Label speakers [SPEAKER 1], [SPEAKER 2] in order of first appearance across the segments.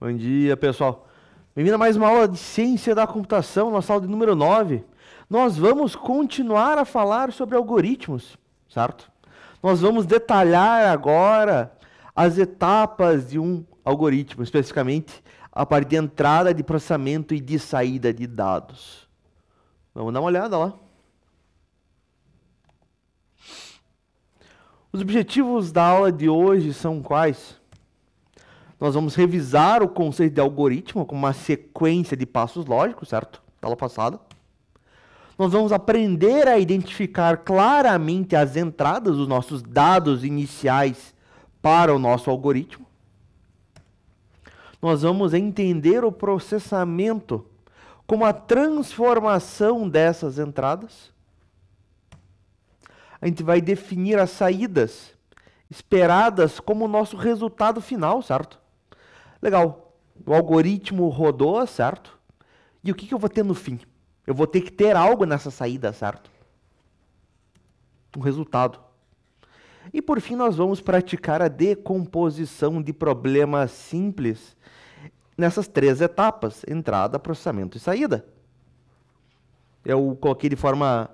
[SPEAKER 1] Bom dia, pessoal. Bem-vindo a mais uma aula de Ciência da Computação, nossa aula de número 9. Nós vamos continuar a falar sobre algoritmos, certo? Nós vamos detalhar agora as etapas de um algoritmo, especificamente a parte de entrada, de processamento e de saída de dados. Vamos dar uma olhada lá. Os objetivos da aula de hoje são quais? Nós vamos revisar o conceito de algoritmo como uma sequência de passos lógicos, certo? Da aula passada. Nós vamos aprender a identificar claramente as entradas dos nossos dados iniciais para o nosso algoritmo. Nós vamos entender o processamento como a transformação dessas entradas. A gente vai definir as saídas esperadas como o nosso resultado final, certo? Legal, o algoritmo rodou, certo? E o que eu vou ter no fim? Eu vou ter que ter algo nessa saída, certo? Um resultado. E por fim nós vamos praticar a decomposição de problemas simples nessas três etapas: entrada, processamento e saída. Eu coloquei de forma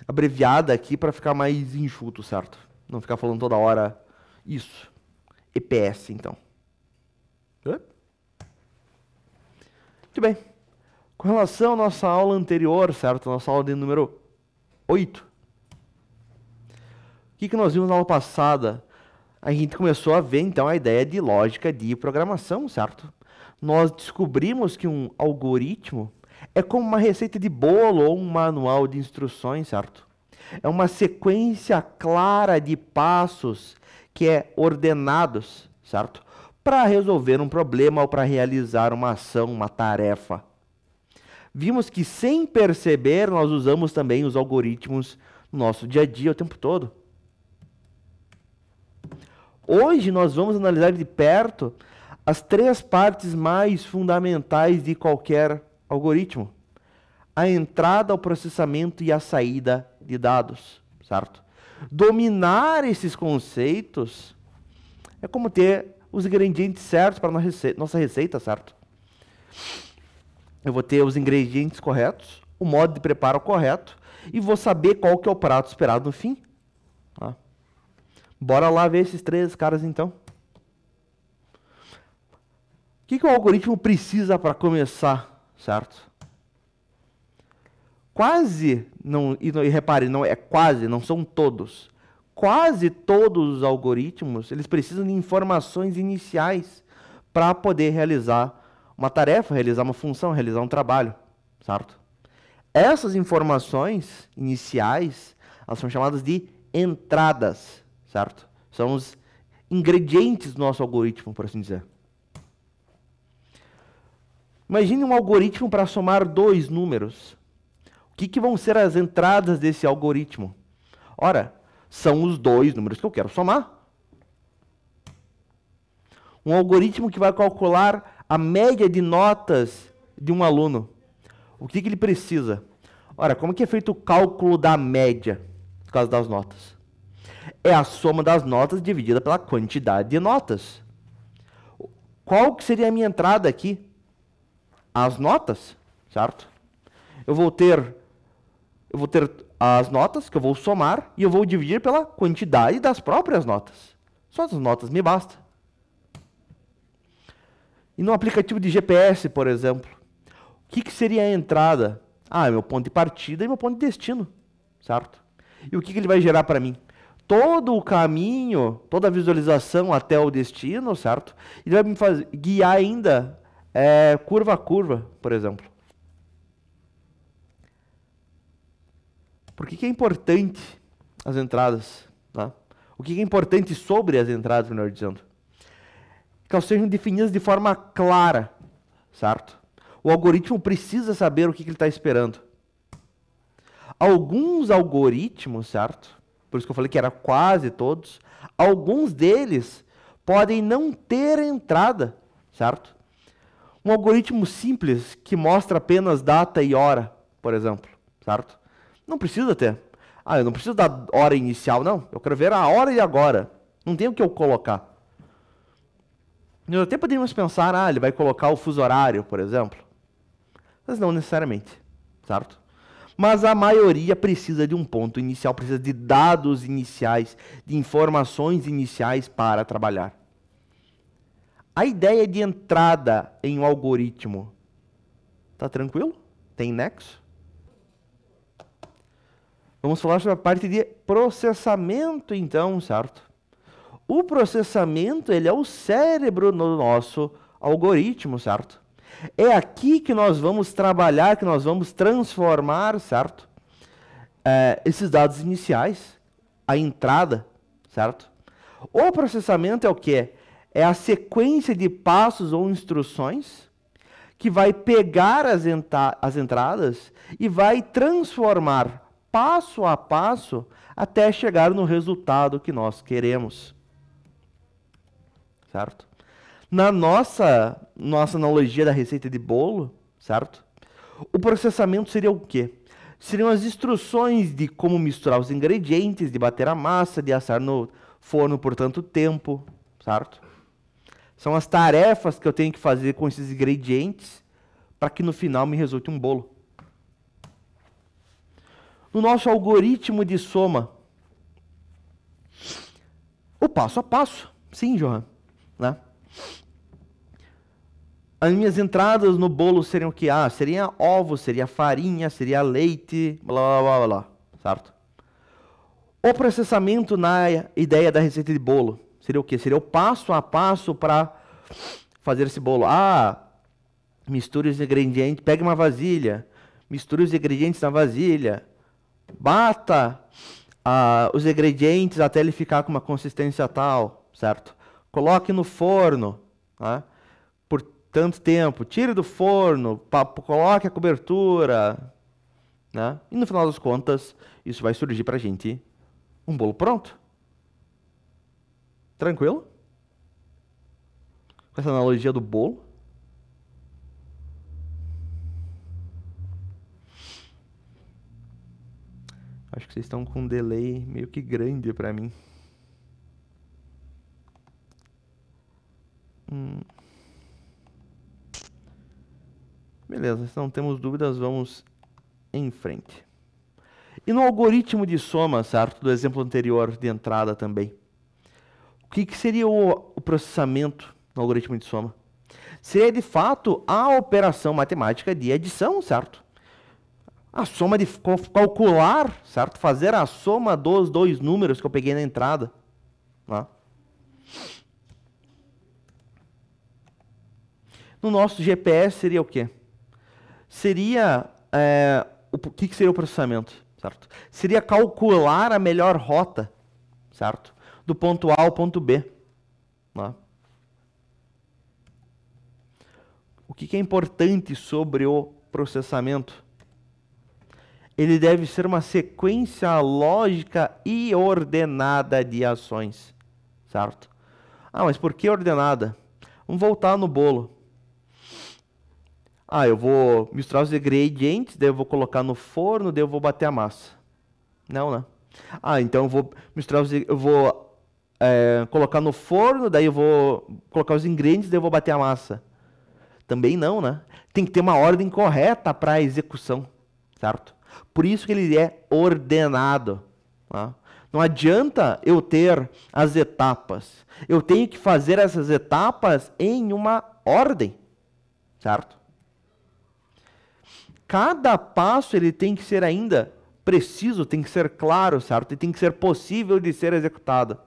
[SPEAKER 1] abreviada aqui para ficar mais enxuto, certo? Não ficar falando toda hora isso. EPS, então. Muito bem. Com relação à nossa aula anterior, certo? Nossa aula de número 8. O que nós vimos na aula passada? A gente começou a ver, então, a ideia de lógica de programação, certo? Nós descobrimos que um algoritmo é como uma receita de bolo ou um manual de instruções, certo? É uma sequência clara de passos que é ordenados, certo? Para resolver um problema ou para realizar uma ação, uma tarefa. Vimos que, sem perceber, nós usamos também os algoritmos no nosso dia a dia o tempo todo. Hoje nós vamos analisar de perto as três partes mais fundamentais de qualquer algoritmo: a entrada, o processamento e a saída de dados, certo? Dominar esses conceitos é como ter os ingredientes certos para a nossa receita, certo? Eu vou ter os ingredientes corretos, o modo de preparo correto e vou saber qual que é o prato esperado no fim. Tá? Bora lá ver esses três caras então. O que o algoritmo precisa para começar, certo? Quase, e repare, não é quase, não são todos. Quase todos os algoritmos, eles precisam de informações iniciais para poder realizar uma tarefa, realizar uma função, realizar um trabalho, certo? Essas informações iniciais, elas são chamadas de entradas, certo? São os ingredientes do nosso algoritmo, por assim dizer. Imagine um algoritmo para somar dois números. O que vão ser as entradas desse algoritmo? Ora, são os dois números que eu quero somar. Um algoritmo que vai calcular a média de notas de um aluno. O que ele precisa? Ora, como que é feito o cálculo da média, por causa das notas? É a soma das notas dividida pela quantidade de notas. Qual que seria a minha entrada aqui? As notas, certo? Eu vou ter as notas que eu vou somar e eu vou dividir pela quantidade das próprias notas. Só as notas me basta. E no aplicativo de GPS, por exemplo, o que seria a entrada? Ah, é meu ponto de partida e meu ponto de destino, certo? E o que ele vai gerar para mim? Todo o caminho, toda a visualização até o destino, certo? Ele vai me guiar ainda curva a curva, por exemplo. Por que é importante as entradas? Tá? O que é importante sobre as entradas, melhor dizendo? Que elas sejam definidas de forma clara, certo? O algoritmo precisa saber o que ele está esperando. Alguns algoritmos, certo? Por isso que eu falei que era quase todos. Alguns deles podem não ter entrada, certo? Um algoritmo simples que mostra apenas data e hora, por exemplo, certo? Não precisa ter. Ah, eu não preciso da hora inicial, não. Eu quero ver a hora e agora. Não tem o que eu colocar. Nós até poderíamos pensar, ele vai colocar o fuso horário, por exemplo. Mas não necessariamente, certo? Mas a maioria precisa de um ponto inicial, precisa de dados iniciais, de informações iniciais para trabalhar. A ideia de entrada em um algoritmo, tá tranquilo? Tem nexo? Vamos falar sobre a parte de processamento, então, certo? O processamento, ele é o cérebro do nosso algoritmo, certo? É aqui que nós vamos trabalhar, que nós vamos transformar, certo? Esses dados iniciais, a entrada, certo? O processamento é o quê? É a sequência de passos ou instruções que vai pegar as entradas e vai transformar passo a passo até chegar no resultado que nós queremos. Certo? Na nossa analogia da receita de bolo, certo? O processamento seria o quê? Seriam as instruções de como misturar os ingredientes, de bater a massa, de assar no forno por tanto tempo, certo? São as tarefas que eu tenho que fazer com esses ingredientes para que no final me resulte um bolo. No nosso algoritmo de soma, o passo a passo, sim, Johan, né? As minhas entradas no bolo seriam o quê? Seria ovo, seria farinha, seria leite, blá, blá, blá, blá, certo? O processamento na ideia da receita de bolo seria o quê? Seria o passo a passo para fazer esse bolo. Misture os ingredientes, pegue uma vasilha, misture os ingredientes na vasilha, bata os ingredientes até ele ficar com uma consistência tal, certo? Coloque no forno, né, por tanto tempo, tire do forno, coloque a cobertura, né? E no final das contas, isso vai surgir para a gente um bolo pronto. Tranquilo? Com essa analogia do bolo. Acho que vocês estão com um delay meio que grande para mim. Beleza, se não temos dúvidas, vamos em frente. E no algoritmo de soma, certo? Do exemplo anterior de entrada também. O que seria o processamento no algoritmo de soma? Seria, de fato, a operação matemática de adição, certo? A soma de calcular, certo? Fazer a soma dos dois números que eu peguei na entrada. Né? No nosso GPS seria o quê? Seria, o que seria o processamento, certo? Seria calcular a melhor rota, certo? Do ponto A ao ponto B. Né? O que é importante sobre o processamento? Ele deve ser uma sequência lógica e ordenada de ações, certo? Mas por que ordenada? Vamos voltar no bolo. Eu vou misturar os ingredientes, daí eu vou colocar no forno, daí eu vou bater a massa. Não, né? Então eu vou misturar eu vou colocar no forno, daí eu vou colocar os ingredientes, daí eu vou bater a massa. Também não, né? Tem que ter uma ordem correta para a execução, certo? Por isso que ele é ordenado. Tá? Não adianta eu ter as etapas. Eu tenho que fazer essas etapas em uma ordem, certo? Cada passo ele tem que ser ainda preciso, tem que ser claro, certo? E tem que ser possível de ser executado.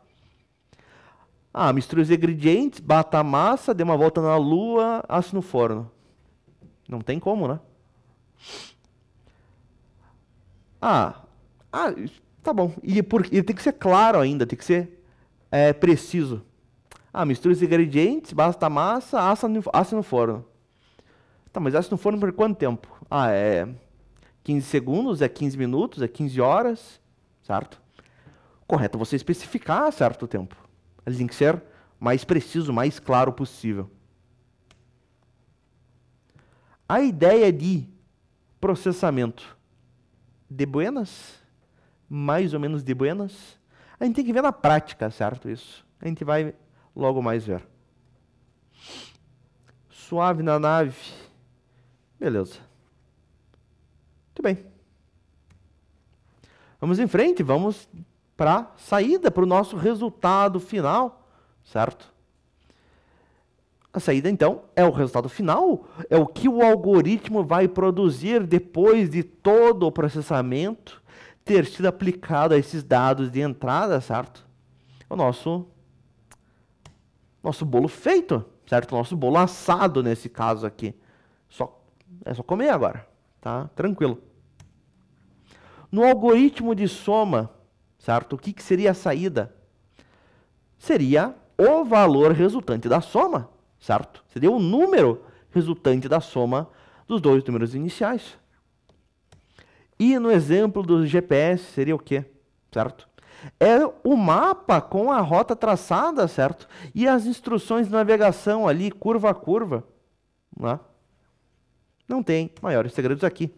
[SPEAKER 1] Misture os ingredientes, bata a massa, dê uma volta na lua, asse no forno. Não tem como, né? Tá bom. E tem que ser claro ainda, tem que ser preciso. Misture os ingredientes, bata a massa, asse no forno. Tá, mas asse no forno por quanto tempo? É 15 segundos, é 15 minutos, é 15 horas, certo? Correto você especificar certo tempo. Ele tem que ser mais preciso, mais claro possível. A ideia de processamento de buenas, mais ou menos de buenas, a gente tem que ver na prática, certo? Isso. A gente vai logo mais ver. Suave na nave. Beleza. Muito bem. Vamos em frente, vamos para a saída, para o nosso resultado final, certo? A saída, então, é o resultado final, é o que o algoritmo vai produzir depois de todo o processamento ter sido aplicado a esses dados de entrada, certo? O nosso bolo feito, certo? O nosso bolo assado nesse caso aqui. É só comer agora, tá? Tranquilo. No algoritmo de soma, certo? O que seria a saída? Seria o valor resultante da soma, certo? Seria o número resultante da soma dos dois números iniciais. E no exemplo do GPS seria o quê? Certo? É o mapa com a rota traçada, certo? E as instruções de navegação ali, curva a curva. Né? Não tem maiores segredos aqui.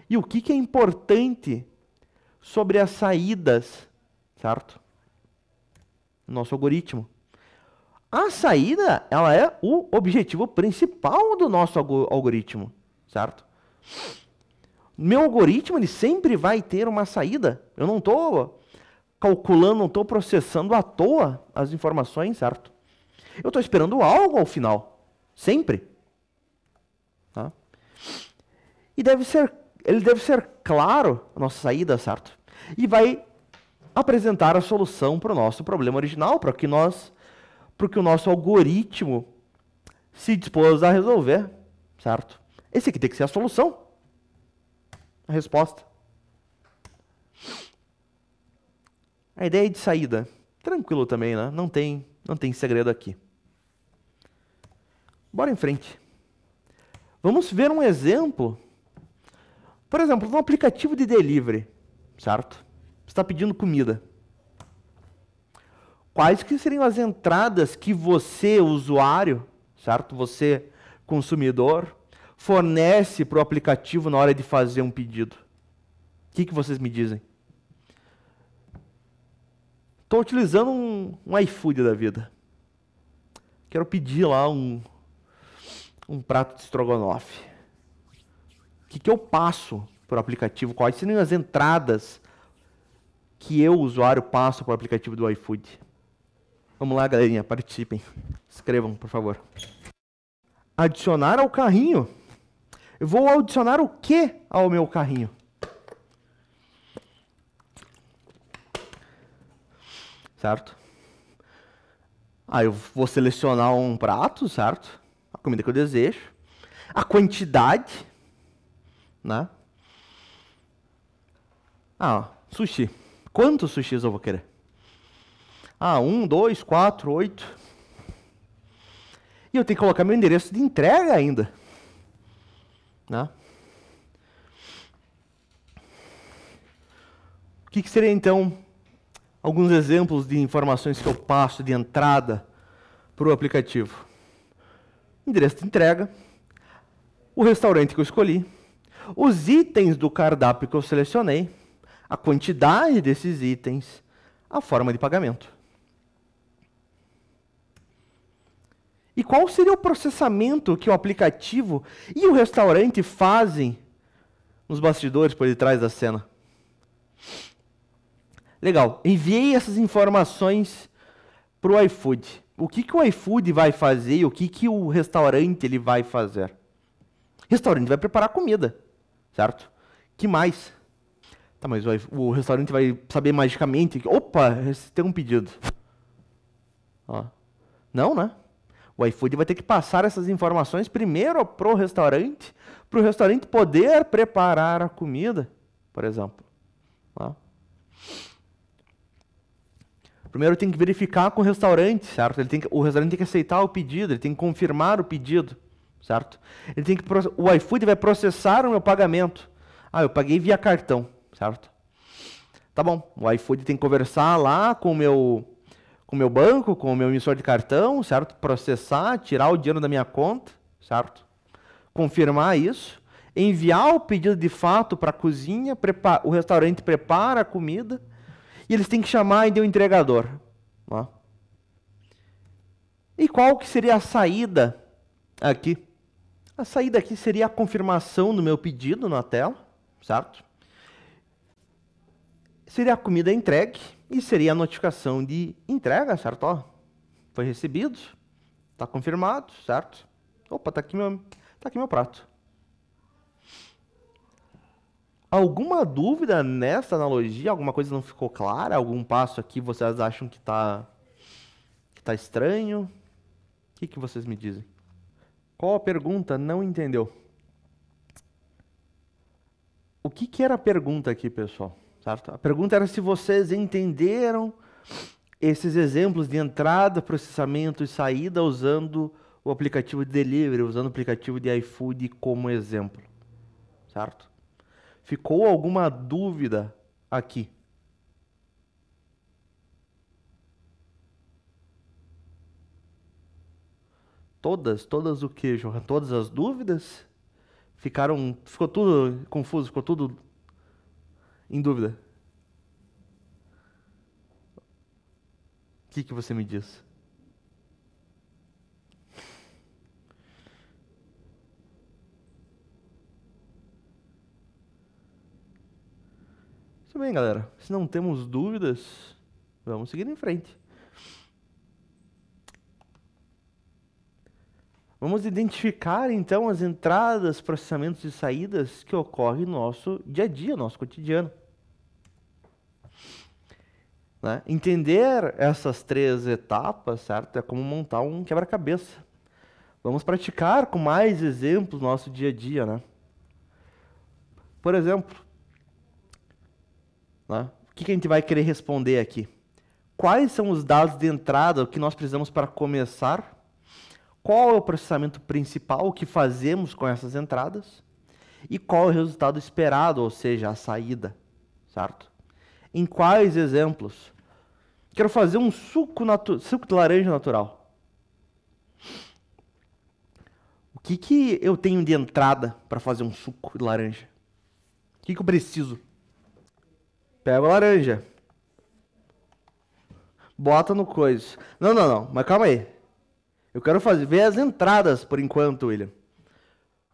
[SPEAKER 1] E o que é importante sobre as saídas, certo? Nosso algoritmo. A saída, ela é o objetivo principal do nosso algoritmo, certo? Meu algoritmo, ele sempre vai ter uma saída. Eu não estou calculando, não estou processando à toa as informações, certo? Eu estou esperando algo ao final, sempre. Tá? E ele deve ser claro, a nossa saída, certo? E vai apresentar a solução para o nosso problema original, para que o nosso algoritmo se dispôs a resolver, certo? Esse aqui tem que ser a solução, a resposta. A ideia de saída, tranquilo também, né? Não tem segredo aqui. Bora em frente. Vamos ver um exemplo. Por exemplo, um aplicativo de delivery, certo? Você está pedindo comida. Quais que seriam as entradas que você, usuário, certo? Você, consumidor, fornece para o aplicativo na hora de fazer um pedido? O que vocês me dizem? Estou utilizando um iFood da vida. Quero pedir lá um prato de estrogonofe. O que eu passo para o aplicativo? Quais seriam as entradas que eu, usuário, passo para o aplicativo do iFood? Vamos lá, galerinha, participem. Escrevam, por favor. Adicionar ao carrinho. Eu vou adicionar o que ao meu carrinho? Certo? Eu vou selecionar um prato, certo? A comida que eu desejo. A quantidade, né? Sushi. Quantos sushis eu vou querer? 1, 2, 4, 8. E eu tenho que colocar meu endereço de entrega ainda. Né? O que seria, então, alguns exemplos de informações que eu passo de entrada para o aplicativo? Endereço de entrega, o restaurante que eu escolhi, os itens do cardápio que eu selecionei, a quantidade desses itens, a forma de pagamento. E qual seria o processamento que o aplicativo e o restaurante fazem nos bastidores por detrás da cena? Legal, enviei essas informações para o iFood. O que o iFood vai fazer e o que o restaurante ele vai fazer? O restaurante vai preparar comida, certo? Que mais? Tá, mas o restaurante vai saber magicamente que, opa, tem um pedido. Não, né? O iFood vai ter que passar essas informações primeiro para o restaurante poder preparar a comida, por exemplo. Primeiro tem que verificar com o restaurante, certo? O restaurante tem que aceitar o pedido, ele tem que confirmar o pedido, certo? O iFood vai processar o meu pagamento. Eu paguei via cartão, certo? Tá bom, o iFood tem que conversar lá com o meu banco, com o meu emissor de cartão, certo? Processar, tirar o dinheiro da minha conta, certo? Confirmar isso, enviar o pedido de fato para a cozinha, o restaurante prepara a comida e eles têm que chamar ainda o entregador. E qual que seria a saída aqui. A saída aqui seria a confirmação do meu pedido na tela, certo? Seria a comida entregue e seria a notificação de entrega, certo? Ó, foi recebido, está confirmado, certo? Opa, tá aqui meu prato. Alguma dúvida nessa analogia? Alguma coisa não ficou clara? Algum passo aqui vocês acham que tá estranho? O que vocês me dizem? Qual a pergunta? Não entendeu. O que era a pergunta aqui, pessoal? Certo? A pergunta era se vocês entenderam esses exemplos de entrada, processamento e saída usando o aplicativo de delivery, usando o aplicativo de iFood como exemplo. Certo? Ficou alguma dúvida aqui? Todas o que, Johan? Todas as dúvidas? Ficou tudo confuso, ficou tudo em dúvida? O que você me diz? Tudo bem, galera. Se não temos dúvidas, vamos seguir em frente. Vamos identificar, então, as entradas, processamentos e saídas que ocorrem no nosso dia a dia, nosso cotidiano. Né? Entender essas 3 etapas, certo? É como montar um quebra-cabeça. Vamos praticar com mais exemplos no nosso dia a dia, né? Por exemplo, né? O que a gente vai querer responder aqui? Quais são os dados de entrada que nós precisamos para começar? Qual é o processamento principal, o que fazemos com essas entradas? E qual é o resultado esperado, ou seja, a saída, certo? Em quais exemplos? Quero fazer um suco de laranja natural. O que eu tenho de entrada para fazer um suco de laranja? O que eu preciso? Pego a laranja. Bota no coisa. Não, mas calma aí. Eu quero ver as entradas por enquanto, William.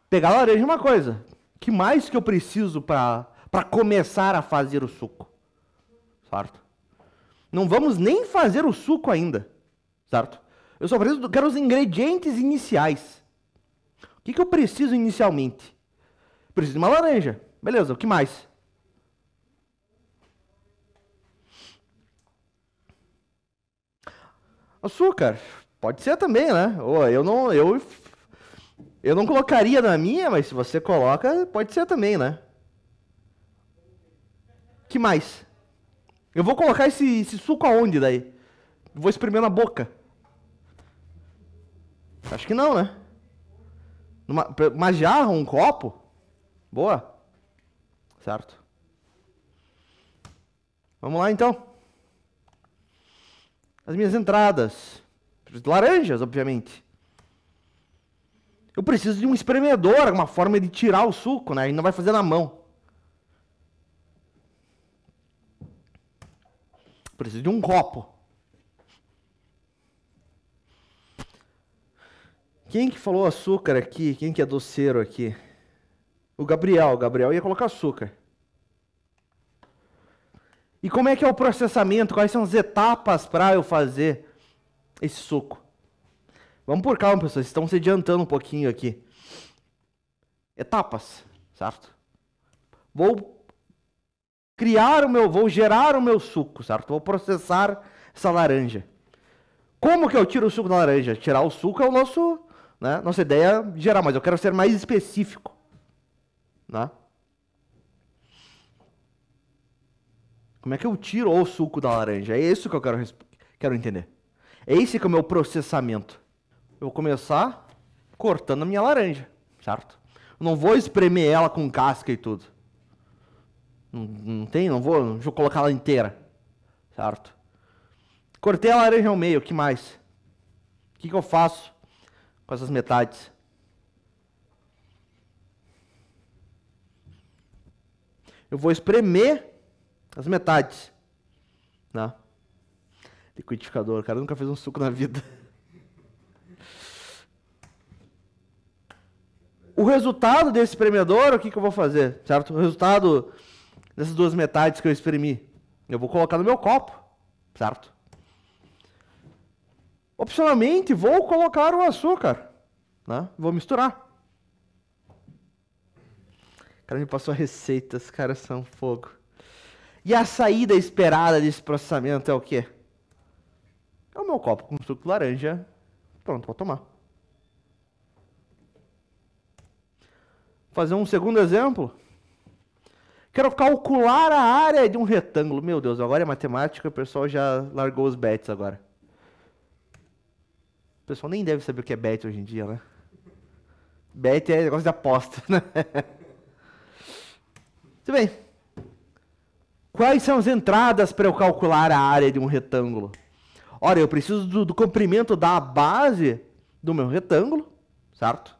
[SPEAKER 1] Pegar a laranja é uma coisa. O que mais que eu preciso para começar a fazer o suco? Certo? Não vamos nem fazer o suco ainda. Certo? Eu só quero os ingredientes iniciais. O que eu preciso inicialmente? Preciso de uma laranja. Beleza, o que mais? Açúcar. Pode ser também, né? Eu não colocaria na minha, mas se você coloca, pode ser também, né? Que mais? Eu vou colocar esse suco aonde daí? Vou espremer na boca? Acho que não, né? Uma jarra, um copo? Boa. Certo. Vamos lá então. As minhas entradas. Laranjas, obviamente. Eu preciso de um espremedor, uma forma de tirar o suco, né? A gente não vai fazer na mão. Preciso de um copo. Quem que falou açúcar aqui? Quem que é doceiro aqui? O Gabriel. O Gabriel ia colocar açúcar. E como é que é o processamento? Quais são as etapas para eu fazer esse suco? Vamos por calma, pessoal. Vocês estão se adiantando um pouquinho aqui. Etapas, certo? Vou gerar o meu suco, certo? Vou processar essa laranja. Como que eu tiro o suco da laranja? Tirar o suco é o nossa ideia geral, mas eu quero ser mais específico, né? Como é que eu tiro o suco da laranja? É isso que eu quero entender. É esse que é o meu processamento. Eu vou começar cortando a minha laranja, certo? Eu não vou espremer ela com casca e tudo. Não vou colocar ela inteira, certo? Cortei a laranja ao meio, o que mais? O que eu faço com essas metades? Eu vou espremer as metades, né? Liquidificador, o cara nunca fez um suco na vida. o resultado desse espremedor, o que que eu vou fazer, certo? O resultado dessas duas metades que eu espremi, eu vou colocar no meu copo, certo? Opcionalmente, vou colocar o açúcar, né? Vou misturar. O cara me passou a receita, os caras são fogo. E a saída esperada desse processamento é o quê? É o meu copo com suco de laranja, pronto, vou tomar. Fazer um segundo exemplo. Quero calcular a área de um retângulo. Meu Deus, agora é matemática, o pessoal já largou os bets agora. O pessoal nem deve saber o que é bet hoje em dia, né? Bet é negócio de aposta, né? Muito bem. Quais são as entradas para eu calcular a área de um retângulo? Ora, eu preciso do comprimento da base do meu retângulo, certo?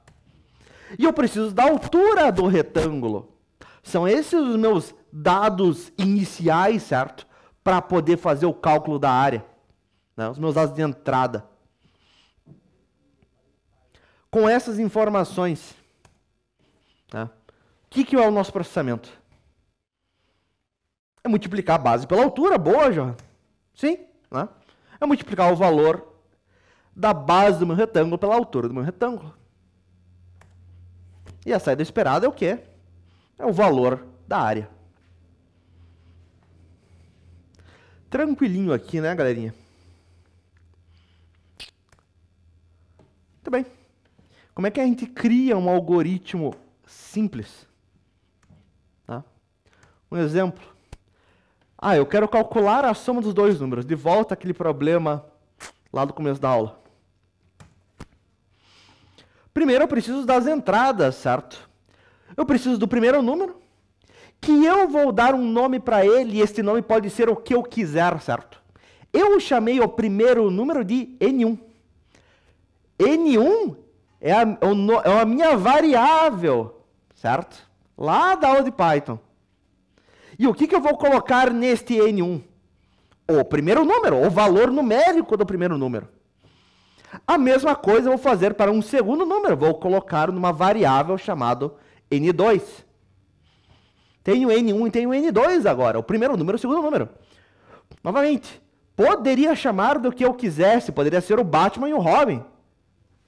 [SPEAKER 1] E eu preciso da altura do retângulo. São esses os meus dados iniciais, certo? Para poder fazer o cálculo da área, né? Os meus dados de entrada. Com essas informações, né? O que é o nosso processamento? É multiplicar a base pela altura, boa, João. Sim, né? É multiplicar o valor da base do meu retângulo pela altura do meu retângulo. E a saída esperada é o quê? É o valor da área. Tranquilinho aqui, né, galerinha? Muito bem. Como é que a gente cria um algoritmo simples? Tá? Um exemplo. Eu quero calcular a soma dos dois números. De volta àquele problema lá do começo da aula. Primeiro eu preciso das entradas, certo? Eu preciso do primeiro número, que eu vou dar um nome para ele, e este nome pode ser o que eu quiser, certo? Eu chamei o primeiro número de N1. N1 é a minha variável, certo? Lá da aula de Python. E o que eu vou colocar neste N1? O primeiro número, o valor numérico do primeiro número. A mesma coisa eu vou fazer para um segundo número. Vou colocar numa variável chamada N2. Tenho N1 e tenho N2 agora. O primeiro número e o segundo número. Novamente, poderia chamar do que eu quisesse. Poderia ser o Batman e o Robin.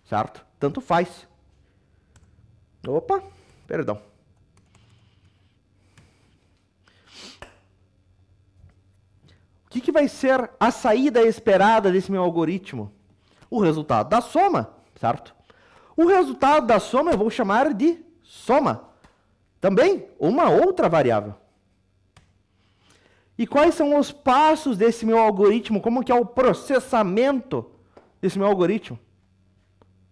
[SPEAKER 1] Certo? Tanto faz. Opa, perdão. O que vai ser a saída esperada desse meu algoritmo? O resultado da soma, certo? O resultado da soma eu vou chamar de soma. Também uma outra variável. E quais são os passos desse meu algoritmo? Como que é o processamento desse meu algoritmo?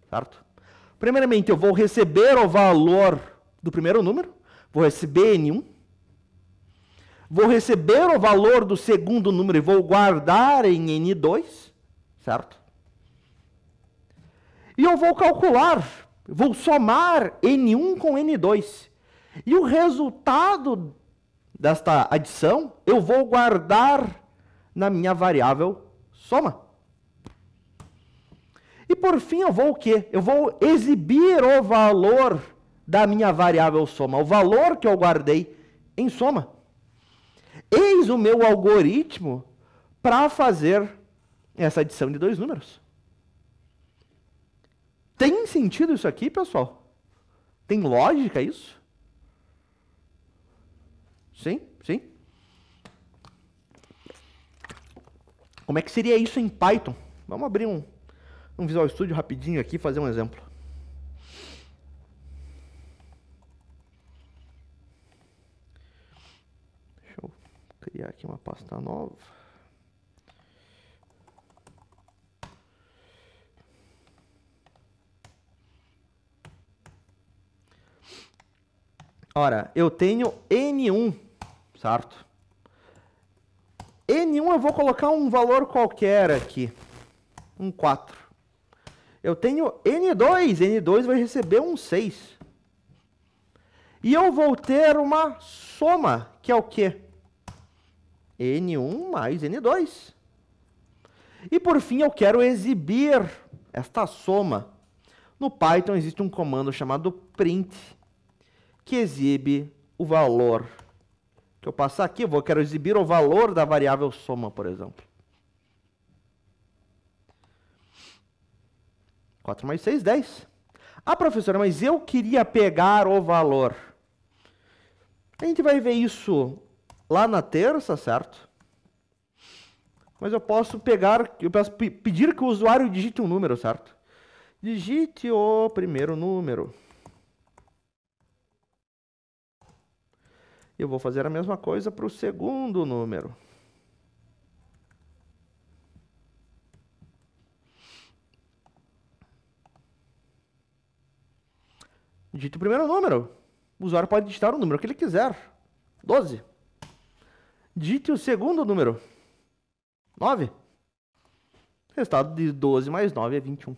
[SPEAKER 1] Certo? Primeiramente, eu vou receber o valor do primeiro número. Vou receber N1. Vou receber o valor do segundo número e vou guardar em N2, certo? E eu vou calcular, vou somar N1 com N2. E o resultado desta adição, eu vou guardar na minha variável soma. E por fim, eu vou o quê? Eu vou exibir o valor da minha variável soma, o valor que eu guardei em soma. Eis o meu algoritmo para fazer essa adição de dois números. Tem sentido isso aqui, pessoal? Tem lógica isso? Sim, sim. Como é que seria isso em Python? Vamos abrir um Visual Studio rapidinho aqui e fazer um exemplo. Deixa eu criar aqui uma pasta nova. Ora, eu tenho N1, certo? N1 eu vou colocar um valor qualquer aqui, um 4. Eu tenho N2, N2 vai receber um 6. E eu vou ter uma soma, que é o quê? N1 mais N2. E por fim eu quero exibir esta soma. No Python existe um comando chamado print, que exibe o valor. Que eu passar aqui, quero exibir o valor da variável soma, por exemplo. 4 mais 6, 10. Ah, professora, mas eu queria pegar o valor. A gente vai ver isso lá na terça, certo? Mas eu posso pedir que o usuário digite um número, certo? Digite o primeiro número. Eu vou fazer a mesma coisa para o segundo número. Digite o primeiro número. O usuário pode digitar o número que ele quiser. 12. Digite o segundo número. 9. Resultado de 12 mais 9 é 21.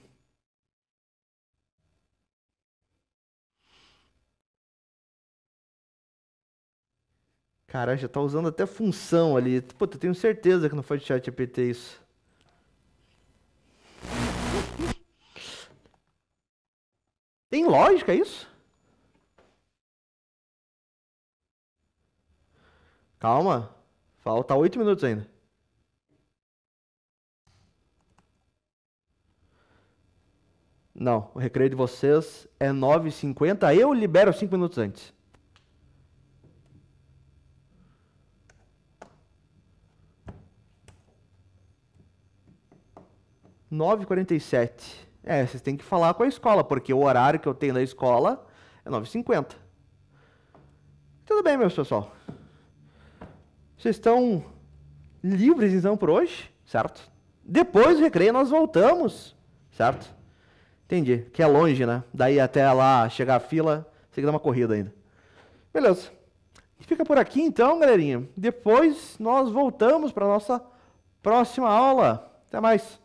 [SPEAKER 1] Cara, já tá usando até função ali. Pô, eu tenho certeza que não foi de ChatGPT isso. Tem lógica isso? Calma. Falta 8 minutos ainda. Não, o recreio de vocês é 9h50. Eu libero 5 minutos antes. 9h47. Vocês têm que falar com a escola, porque o horário que eu tenho da escola é 9h50. Tudo bem, meus pessoal. Vocês estão livres, então, por hoje, certo? Depois do recreio nós voltamos, certo? Entendi, que é longe, né? Daí até lá chegar a fila, você tem que dar uma corrida ainda. Beleza. Fica por aqui, então, galerinha. Depois nós voltamos para nossa próxima aula. Até mais.